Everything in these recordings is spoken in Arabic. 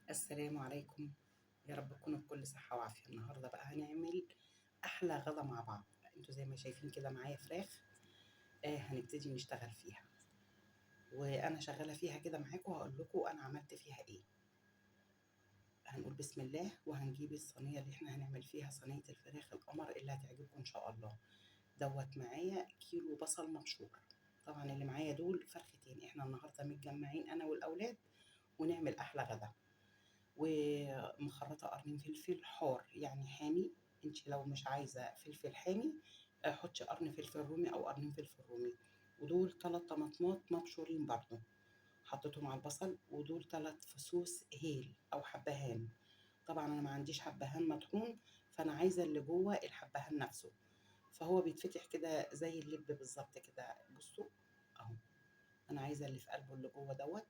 السلام عليكم. يا رب تكونوا بكل صحة وعافية. النهاردة بقى هنعمل أحلى غدا مع بعض. انتوا زي ما شايفين كده معايا فراخ. هنبتدي نشتغل فيها، وأنا شغالة فيها كده معاكم هقول لكم أنا عملت فيها إيه. هنقول بسم الله وهنجيب الصينية اللي احنا هنعمل فيها صينية الفراخ القمر اللي هتعجبكم إن شاء الله. دوت معايا كيلو بصل مبشور. طبعا اللي معايا دول فرختين، احنا النهاردة متجمعين أنا والأولاد ونعمل أحلى غدا. ومخرطة قرن فلفل حار يعني حامي. انت لو مش عايزة فلفل حامي حطي قرن فلفل رومي او قرنين فلفل رومي. ودول 3 طماطمات مبشورين برضو حطيتهم على البصل. ودول 3 فصوص هيل او حبهان. طبعا انا ما عنديش حبهان مطحون، فانا عايزة اللي جوه الحبهان نفسه، فهو بيتفتح كده زي اللب بالظبط كده. بصوا اهو، انا عايزة اللي في قلبه اللي جوه دوت.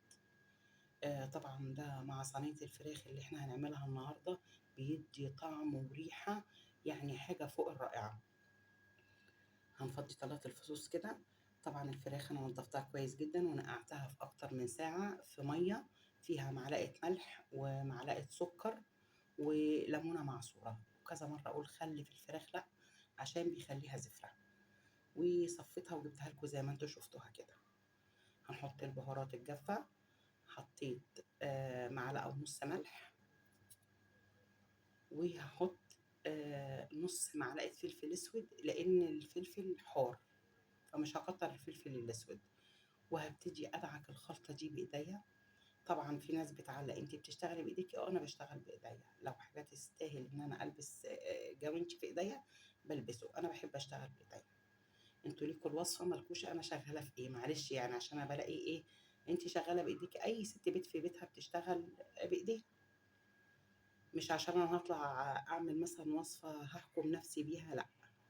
طبعًا ده مع صينية الفراخ اللي إحنا هنعملها النهارده، بيدّي طعم وريحة يعني حاجة فوق الرائعة. هنفضّي 3 الفصوص كده. طبعًا الفراخ أنا نضّفتها كويس جدًا ونقعتها في أكتر من ساعة في مَيّة فيها معلقة ملح ومعلقة سكر وليمونة معصورة، وكذا مرّة أقول خلّي في الفراخ لأ، عشان بيخلّيها زفرة. وصفيتها وجبتها لكم زي ما أنتم شفتوها كده. هنحط البهارات الجافة. حطيت معلقة ونُص ملح. وهاحط نُص معلقة فلفل أسود، لإن الفلفل حار، فمش هاكتّر الفلفل الأسود. وهابتدي أدعك الخلطة دي بإيديّا. طبعًا في ناس بتعلّق أنتِ بتشتغلي بإيديكِ، أنا باشتغل بإيديّا. لو حاجة تستاهل إن أنا ألبس جوانتي في إيديّا بالبسه، أنا باحب أشتغل بإيديّا. أنتم ليكم الوصفة ما لكوش أنا شغّالة في إيه، معلش يعني عشان أنا بالاقي إيه، أنتِ شغّالة بإيديكِ، أي سِت بيت في بيتها بتشتغل بإيديها. مش عشان أنا هاطلع أعمل مثلًا وصفة هاحكم نفسي بيها لأ،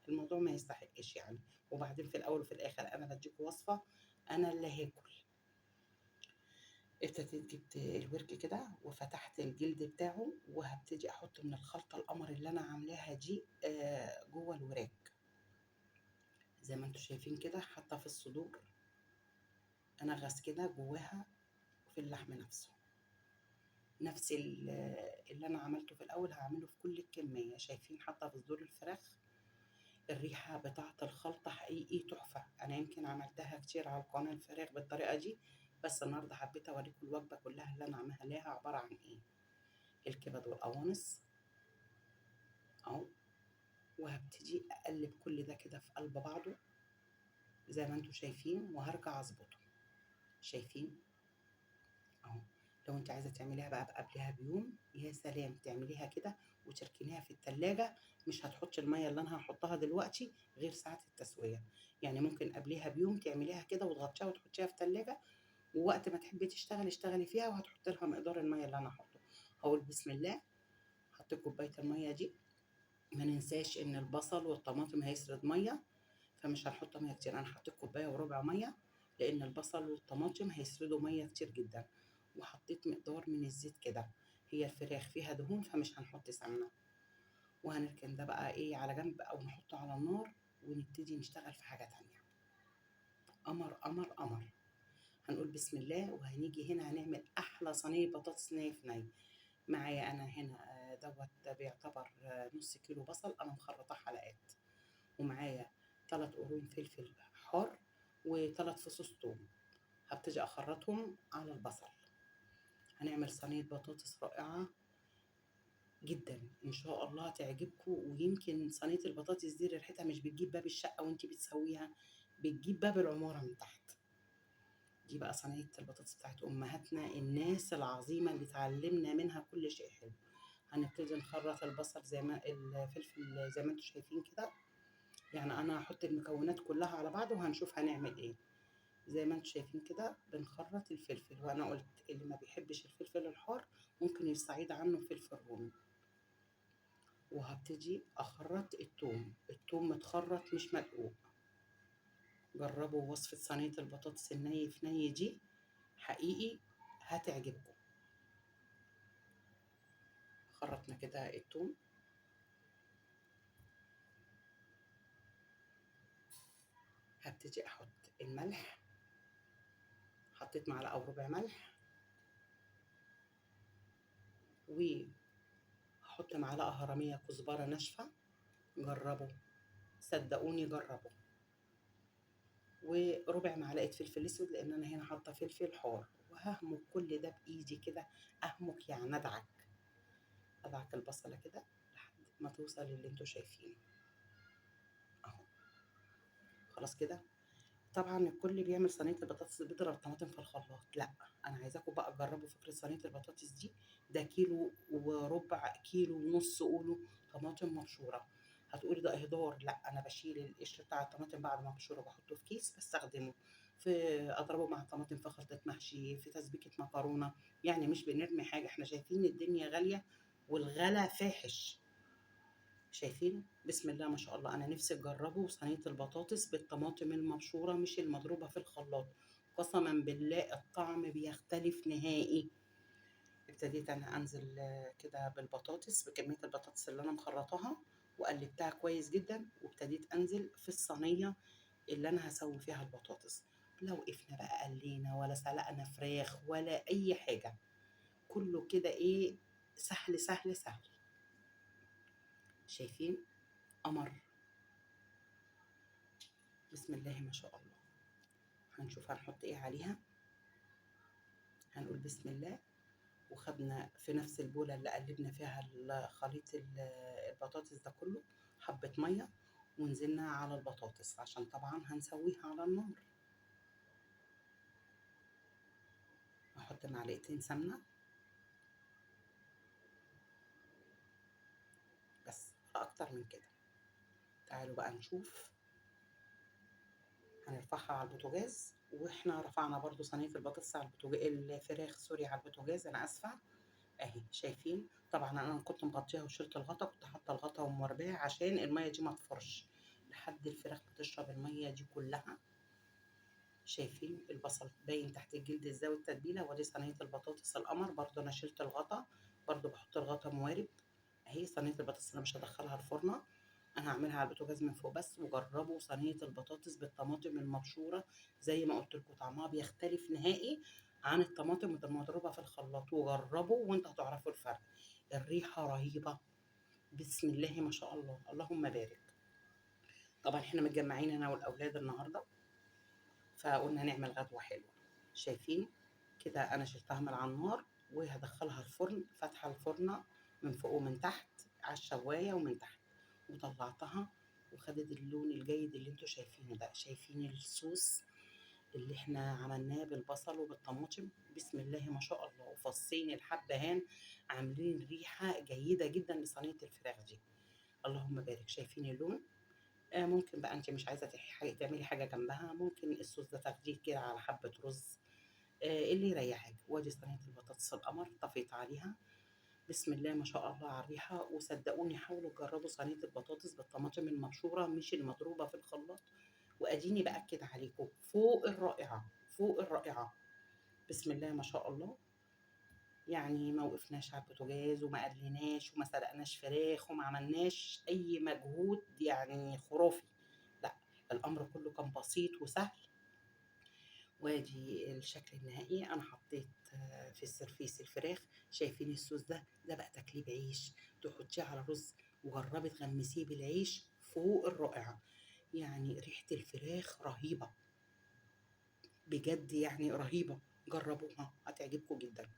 الموضوع ما يستحقش يعني. وبعدين في الأول وفي الآخر أنا بادّيكم وصفة، أنا اللي هاكل. ابتديت جبت الورك كده وفتحت الجلد بتاعه، وهابتدي أحط من الخلطة القمر اللي أنا عاملاها دي جوّه الوراك. زي ما أنتم شايفين كده حاطة في الصدور، أنغّص كده جواها وفي اللحم نفسه. نفس اللي أنا عملته في الأول هاعمله في كل الكمية. شايفين حاطة في صدور الفراخ الريحة بتاعة الخلطة حقيقي تحفة. أنا يمكن عملتها كتير على القناة الفراخ بالطريقة دي، بس النهاردة حبيت أوريكم الوجبة كلها اللي أنا عاملاها عبارة عن إيه. الكبد والقوانص أهو. وهابتدي أقلب كل ده كده في قلب بعضه زي ما انتم شايفين، وهارجع أضبطه. شايفين أهو. لو أنتِ عايزة تعمليها بقى قبلها بيوم، يا سلام! تعمليها كده وتركنيها في التلاجة. مش هتحطي المَيّة اللي أنا هاحطها دلوقتي غير ساعة التسوية. يعني ممكن قبليها بيوم تعمليها كده وتغطّيها وتحطيها في التلاجة، ووقت ما تحبي تشتغلي اشتغلي فيها، وهتحطي لها مقدار المَيّة اللي أنا هاحطه. هاقول بسم الله. حطيت كوباية المَيّة دي. ما ننساش إن البصل والطماطم هيسرد مَيّة، فمش هنحط مَيّة كتير. أنا حطيت كوباية وربع مَيّة، لإن البصل والطماطم هيسردوا مَيّة كتير جدًا. وحطيت مقدار من الزيت كده. هي الفراخ فيها دهون فمش هنحط سمنة. وهنركن ده بقى إيه على جنب أو نحطه على النار، ونبتدي نشتغل في حاجة تانية. قمر، قمر، قمر. هنقول بسم الله وهنيجي هنا هنعمل أحلى صينية بطاطس ني في ني. معايا أنا هنا دوّة بيعتبر نُص كيلو بصل أنا مخرّطاه حلقات. ومعايا 3 قرون فلفل حار و3 فصوص توم. هابتدي أخرّطهم على البصل. هنعمل صينية بطاطس رائعة جدًا، إن شاء الله تعجبكم. ويمكن صينية البطاطس دي ريحتها مش بتجيب باب الشقة وأنتِ بتسويها، بتجيب باب العمارة من تحت. دي بقى صينية البطاطس بتاعة أمهاتنا الناس العظيمة اللي اتعلمنا منها كل شيء حلو. هنبتدي نخرّط البصل زي ما الفلفل زي ما أنتم شايفين كده. يعني أنا هاحط المكونات كلها على بعض وهنشوف هنعمل إيه. زي ما أنتم شايفين كده بنخرّط الفلفل، وأنا قُلت اللي ما بيحبش الفلفل الحار ممكن يستعيض عنه فلفل رومي. وهابتدي أخرّط التوم. التوم متخرّط مش مدقوق. جرّبوا وصفة صينية البطاطس الني في ني دي، حقيقي هتعجبكم. خرّطنا كده التوم. هابتدي أحط الملح. حطيت معلقة وربع ملح. وهحط معلقة هرمية كزبرة ناشفة. جربوا، صدقوني جربوا. وربع معلقة فلفل اسود، لان انا هنا حاطة فلفل حار. وههمك كل ده بايدي كده، اهمك يعني ادعك البصلة كده لحد ما توصل اللي انتوا شايفينه اهو. خلاص كده. طبعا الكل بيعمل صينيه البطاطس بيضرب الطماطم في الخلاط، لا، انا عايزاكم بقى تجربوا فكره صينيه البطاطس دي. ده كيلو وربع، كيلو ونص قولوا، طماطم مبشوره. هتقولي ده اهدار، لا، انا بشيل القشر بتاع الطماطم بعد ما بشوره، بحطه في كيس بستخدمه في، اضربه مع الطماطم في خلطه محشي، في تسبيكه مكرونه. يعني مش بنرمي حاجه، احنا شايفين الدنيا غاليه والغلا فاحش. شايفين؟ بسم الله ما شاء الله. انا نفسي تجربوا صينيه البطاطس بالطماطم المبشوره مش المضروبه في الخلاط. قسما بالله الطعم بيختلف نهائي. ابتديت انا انزل كده بالبطاطس، بكميه البطاطس اللي انا مخرطاها، وقلبتها كويس جدا. وابتديت انزل في الصينيه اللي انا هسوي فيها البطاطس. لا وقفنا بقى قلينا ولا سلقنا فراخ ولا اي حاجه، كله كده ايه، سهل سهل سهل. شايفين؟ قمر. بسم الله ما شاء الله. هنشوف هنحط ايه عليها. هنقول بسم الله. وخدنا في نفس البولة اللي قلبنا فيها خليط البطاطس ده كله حبة مية، ونزلنا على البطاطس عشان طبعا هنسويها على النار. هحط معلقتين سمنة بس، لا اكتر من كده. تعالوا بقى نشوف. هنرفعها على البوتاجاز، واحنا رفعنا برضو صينية البطاطس على البوتاجاز، الفراخ سوري على البوتاجاز، انا اسفة. اهي شايفين؟ طبعا انا كنت مغطيها وشلت الغطا، كنت حاطه الغطا ومورباه عشان الميه دي ما تفرش لحد الفراخ ما تشرب الميه دي كلها. شايفين البصل باين تحت الجلد ازاي والتتبيله. ودي صينيه البطاطس القمر، برضو انا شلت الغطا، برضو بحط الغطا موارب. اهي صينيه البطاطس انا مش هدخلها الفرن، انا هعملها على البوتاجاز من فوق بس. وجربوا صينيه البطاطس بالطماطم المبشوره، زي ما قلت لكم طعمها بيختلف نهائي عن الطماطم المضروبه في الخلاط. وجربوا وانتوا هتعرفوا الفرق. الريحه رهيبه، بسم الله ما شاء الله، اللهم بارك. طبعا احنا متجمعين انا والاولاد النهارده، فقلنا نعمل غدوه حلوه. شايفين كده؟ انا شلتها من على النار وهدخلها الفرن، فاتحه الفرن من فوق ومن تحت على الشوايه ومن تحت، وطلعتها وخدت اللون الجيد اللي انتوا شايفينه ده. شايفين الصوص اللي احنا عملناه بالبصل وبالطماطم؟ بسم الله ما شاء الله. وفصين الحبهان عاملين ريحه جيده جدا لصينيه الفراخ دي، اللهم بارك. شايفين اللون؟ ممكن بقى انت مش عايزه تعملي حاجه جنبها، ممكن الصوص ده تاخديه كده على حبه رز، اللي يريحك. وادي صينيه البطاطس القمر طفيت عليها. بسم الله ما شاء الله على الريحه. وصدقوني حاولوا تجربوا صينيه البطاطس بالطماطم المبشوره مش المضروبه في الخلاط، واديني باكد عليكم فوق الرائعه، فوق الرائعه. بسم الله ما شاء الله. يعني ما وقفناش على البوتاجاز وما قليناش وما سلقناش فراخ وما عملناش اي مجهود يعني خرافي، لا، الامر كله كان بسيط وسهل. وادي الشكل النهائي. انا حطيت في السرفيس الفراخ. شايفين الصوص ده؟ ده بقى تاكليه بعيش، تحطيه على رز، وجربي تغمسيه بالعيش، فوق الرائعه. يعني ريحه الفراخ رهيبه بجد، يعني رهيبه. جربوها هتعجبكم جدا.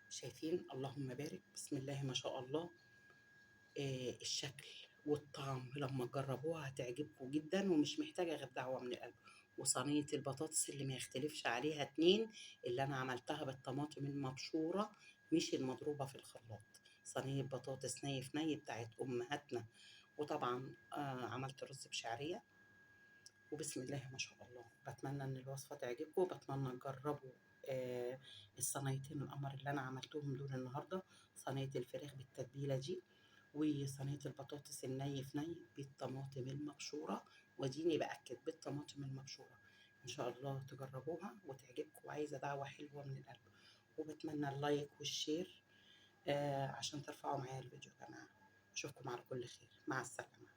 شايفين؟ اللهم بارك، بسم الله ما شاء الله. الشكل والطعم لما تجربوها هتعجبكم جدا، ومش محتاجة غير دعوة من القلب. وصينية البطاطس اللي ما يختلفش عليها اتنين، اللي أنا عملتها بالطماطم المبشورة مش المضروبة في الخلاط. صينية بطاطس ني في ني بتاعت أمهاتنا. وطبعا عملت رز بشعرية. وبسم الله ما شاء الله. بتمنى ان الوصفة تعجبكم، بتمنى تجربوا الصينيتين القمر اللي انا عملتهم دول النهارده. صينية الفراخ بالتتبيلة دي، وصينية البطاطس الني في ني بالطماطم المبشورة. وديني بأكد بالطماطم المبشورة. ان شاء الله تجربوها وتعجبكم، وعايزة دعوة حلوة من القلب. وبتمنى اللايك والشير عشان ترفعوا معايا الفيديو يا جماعة. اشوفكم على كل خير، مع السلامة.